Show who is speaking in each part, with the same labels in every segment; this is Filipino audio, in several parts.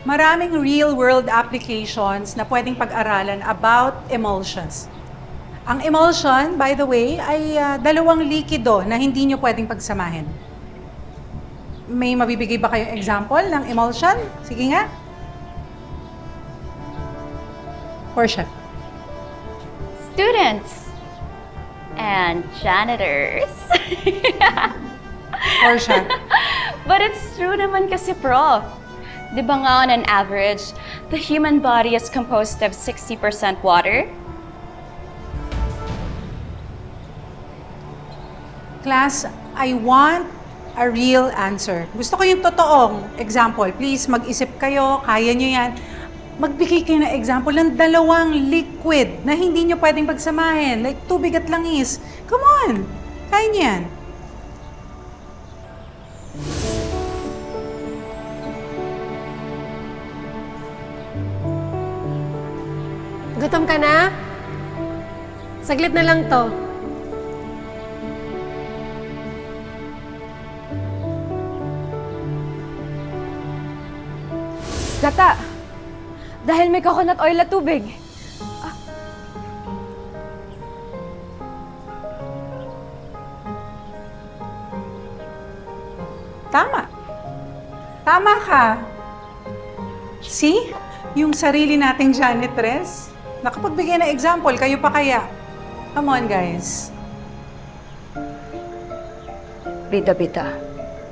Speaker 1: maraming real-world applications na pwedeng pag-aralan about emulsions. Ang emulsion, by the way, ay dalawang likido na hindi nyo pwedeng pagsamahin. May mabibigay ba kayong example ng emulsion? Sige nga. Portia.
Speaker 2: Students and janitors.
Speaker 1: Portia.
Speaker 2: But it's true naman kasi, Prof. Di ba nga on an average, the human body is composed of 60% water?
Speaker 1: Class, I want a real answer. Gusto ko yung totoong example. Please, mag-isip kayo, kaya nyo yan. Magbigay kayo ng example ng dalawang liquid na hindi nyo pwedeng pagsamahin. Like tubig at langis. Come on! Kaya nyo yan.
Speaker 3: Gutom ka na? Saglit na lang to.
Speaker 4: Gata! Dahil may coconut oil at tubig.
Speaker 1: Tama. Tama ka. See? Yung sarili nating janitress. Nakapagbigay na example, kayo pa kaya. Come on, guys.
Speaker 4: Bida-bida,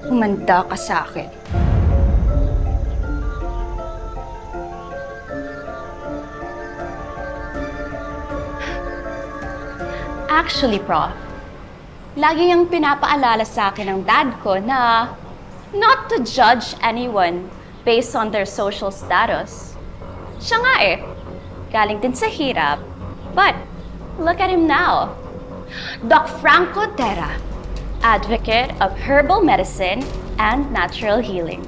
Speaker 4: umanda ka sa akin.
Speaker 2: Actually, Prof, lagi niyang pinapaalala sa akin ng dad ko na not to judge anyone based on their social status. Siya nga galing din sa hirap. But, look at him now. Doc Franco Terra, advocate of herbal medicine and natural healing.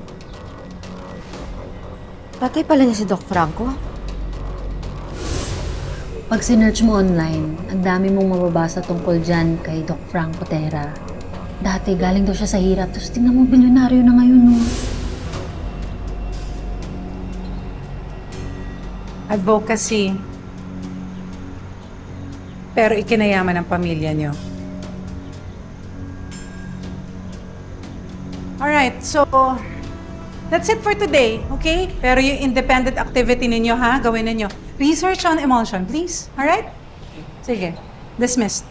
Speaker 4: Patay pala niya si Doc Franco.
Speaker 5: Pag sinearch mo online, ang dami mong mababasa tungkol dyan kay Doc Franco Terra. Dati, galing daw siya sa hirap, tapos tingnan mo, bilyonaryo na ngayon, no?
Speaker 1: Advocacy. Pero ikinayaman ng pamilya nyo. Alright, so that's it for today, okay? Pero yung independent activity ninyo, ha? Gawin ninyo. Research on emulsion, please. Alright? Sige. Dismissed.